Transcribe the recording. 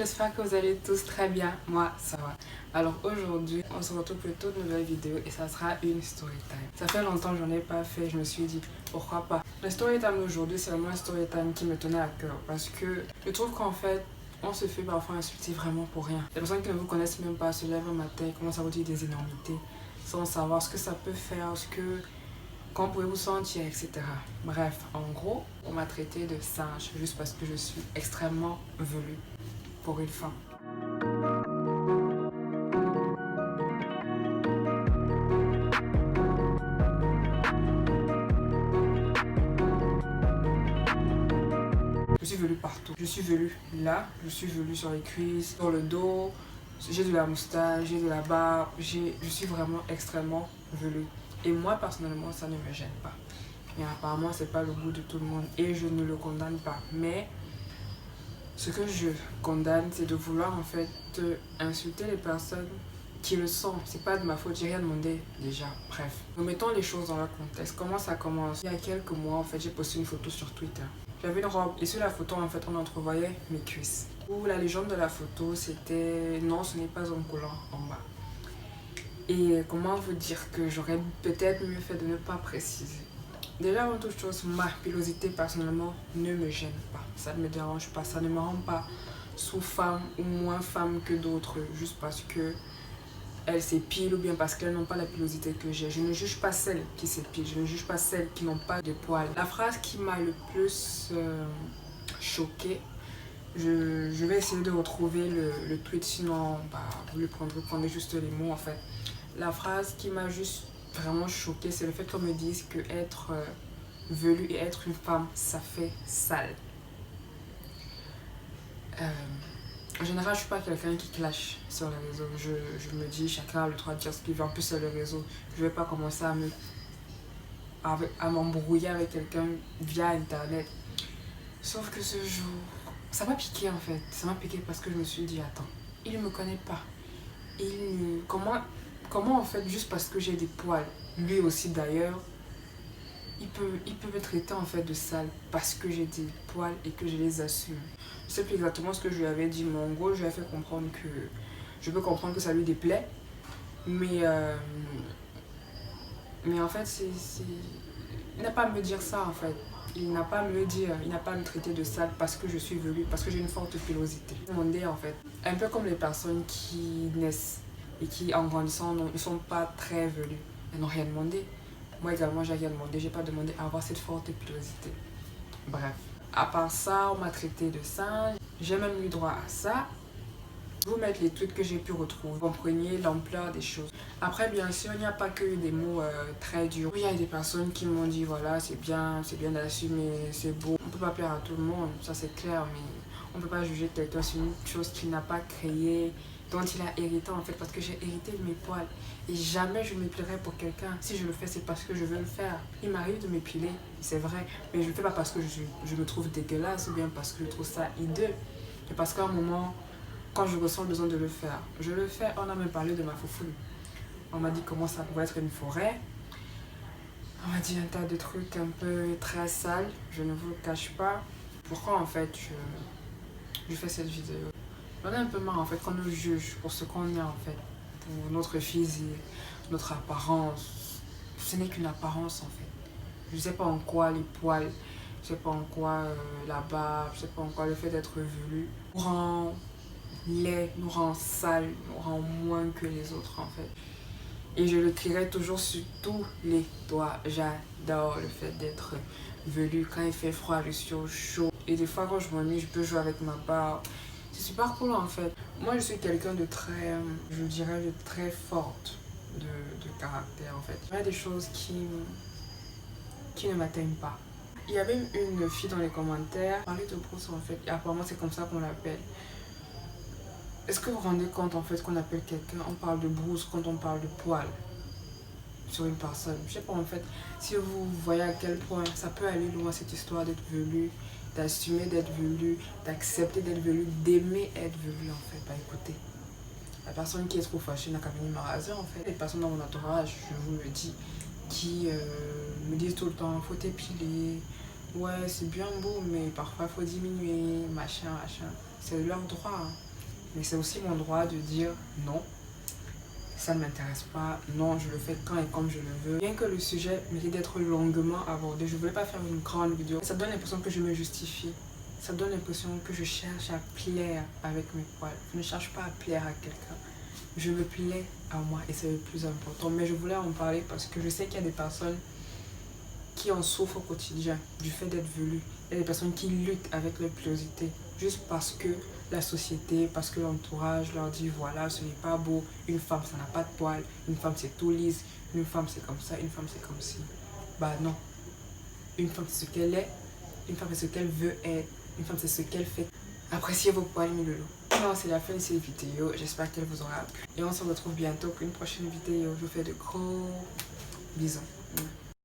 j'espère que vous allez tous très bien. Moi, ça va. Alors aujourd'hui, on se retrouve pour une toute nouvelle vidéo et ça sera une story time. Ça fait longtemps que j'en ai pas fait, je me suis dit pourquoi pas. Le story time d'aujourd'hui, c'est vraiment un story time qui me tenait à cœur parce que je trouve qu'en fait, on se fait parfois insulter vraiment pour rien. Les personnes qui ne vous connaissent même pas se lèvent un matin et commencent à vous dire des énormités sans savoir ce que ça peut faire, comment pouvez-vous sentir, etc. Bref, en gros, on m'a traité de singe juste parce que je suis extrêmement velue pour une femme. Je suis velue partout. Je suis velue là, je suis velue sur les cuisses, sur le dos, j'ai de la moustache, j'ai de la barbe, je suis vraiment extrêmement velue. Et moi, personnellement, ça ne me gêne pas. Et apparemment, c'est pas le goût de tout le monde et je ne le condamne pas. Mais ce que je condamne, c'est de vouloir en fait insulter les personnes qui le sont. C'est pas de ma faute, j'ai rien demandé déjà. Bref, nous mettons les choses dans leur contexte. Comment ça commence? Il y a quelques mois, en fait, j'ai posté une photo sur Twitter. J'avais une robe et sur la photo, en fait, on entrevoyait mes cuisses. Ou la légende de la photo, c'était non, ce n'est pas un collant en bas. Et comment vous dire que j'aurais peut-être mieux fait de ne pas préciser. Déjà, avant toute chose, ma pilosité personnellement ne me gêne pas. Ça ne me dérange pas, ça ne me rend pas sous-femme ou moins femme que d'autres juste parce que elles s'épilent ou bien parce qu'elles n'ont pas la pilosité que j'ai. Je ne juge pas celles qui s'épilent, je ne juge pas celles qui n'ont pas de poils. La phrase qui m'a le plus choquée, je vais essayer de retrouver le tweet, sinon vous le prendrez juste les mots en fait. La phrase qui m'a juste vraiment choquée, c'est le fait qu'on me dise que être velue et être une femme, ça fait sale. En général, je suis pas quelqu'un qui clash sur les réseaux. Je me dis, chacun a le droit de dire ce qu'il veut. En plus, c'est le réseau. Je vais pas commencer à m'embrouiller avec quelqu'un via Internet. Sauf que ce jour, ça m'a piqué en fait. Ça m'a piqué parce que je me suis dit, attends, il ne me connaît pas. Comment en fait, juste parce que j'ai des poils, lui aussi d'ailleurs, il peut me traiter en fait de sale parce que j'ai des poils et que je les assume. Je sais plus exactement ce que je lui avais dit, mais en gros, je lui ai fait comprendre que je peux comprendre que ça lui déplaît, mais en fait, il n'a pas à me dire ça en fait. Il n'a pas à me dire, il n'a pas à me traiter de sale parce que je suis velue, parce que j'ai une forte pilosité. Demander en fait, un peu comme les personnes qui naissent et qui en grandissant ne sont pas très velues. Elles n'ont rien demandé. Moi également, j'ai rien demandé. J'ai pas demandé à avoir cette forte pilosité. Bref. À part ça, on m'a traité de singe. J'ai même eu droit à ça. Je vais vous mettre les tweets que j'ai pu retrouver. Vous compreniez l'ampleur des choses. Après, bien sûr, il n'y a pas que des mots très durs. Il y a des personnes qui m'ont dit, voilà, c'est bien d'assumer, c'est beau. On peut pas plaire à tout le monde, ça c'est clair, mais on peut pas juger quelqu'un sur une chose qu'il n'a pas créée, dont il a hérité en fait, parce que j'ai hérité de mes poils. Et jamais je m'épilerai pour quelqu'un. Si je le fais, c'est parce que je veux le faire. Il m'arrive de m'épiler, c'est vrai, mais je le fais pas parce que je me trouve dégueulasse ou bien parce que je trouve ça hideux. Et parce qu'à un moment, quand je ressens le besoin de le faire, je le fais. On a même parlé de ma foufoune. On m'a dit comment ça pouvait être une forêt. On m'a dit un tas de trucs un peu très sales, je ne vous le cache pas. Pourquoi en fait je fais cette vidéo? J'en ai un peu marre en fait qu'on nous juge pour ce qu'on est en fait. Pour notre physique, notre apparence. Ce n'est qu'une apparence en fait. Je ne sais pas en quoi les poils, je ne sais pas en quoi la barbe, je ne sais pas en quoi le fait d'être velu nous rend laid, nous rend sale, nous rend moins que les autres en fait. Et je le crierai toujours sur tous les doigts. J'adore le fait d'être velu. Quand il fait froid, je suis au chaud. Et des fois, quand je m'ennuie, je peux jouer avec ma barbe. C'est super cool en fait. Moi, je suis quelqu'un de très, je dirais, de très forte de caractère en fait. Il y a des choses qui ne m'atteignent pas. Il y avait une fille dans les commentaires, parlait de Bruce en fait. Et apparemment, c'est comme ça qu'on l'appelle. Est-ce que vous vous rendez compte en fait qu'on appelle quelqu'un, on parle de brousse quand on parle de poils sur une personne? Je sais pas en fait, si vous voyez à quel point ça peut aller loin cette histoire d'être velu, d'assumer d'être velu, d'accepter d'être velu, d'aimer être velu en fait. Bah écoutez, la personne qui est trop fâchée n'a qu'à venir me raser en fait. Les personnes dans mon entourage, je vous le dis, qui me disent tout le temps, faut t'épiler, ouais c'est bien beau mais parfois faut diminuer, machin. C'est leur droit. Hein. Mais c'est aussi mon droit de dire non, ça ne m'intéresse pas, non, je le fais quand et comme je le veux. Bien que le sujet mérite d'être longuement abordé, je ne voulais pas faire une grande vidéo. Ça donne l'impression que je me justifie. Ça donne l'impression que je cherche à plaire avec mes poils. Je ne cherche pas à plaire à quelqu'un. Je me plais à moi et c'est le plus important. Mais je voulais en parler parce que je sais qu'il y a des personnes qui en souffrent au quotidien du fait d'être velues. Il y a des personnes qui luttent avec leur pilosité juste parce que la société, parce que l'entourage leur dit voilà, ce n'est pas beau, une femme ça n'a pas de poils, une femme c'est tout lisse, une femme c'est comme ça, une femme c'est comme ci. Bah non. Une femme c'est ce qu'elle est, une femme c'est ce qu'elle veut être, une femme c'est ce qu'elle fait. Appréciez vos poils, mes loulous. Non, c'est la fin de cette vidéo. J'espère qu'elle vous aura plu. Et on se retrouve bientôt pour une prochaine vidéo. Je vous fais de gros bisous.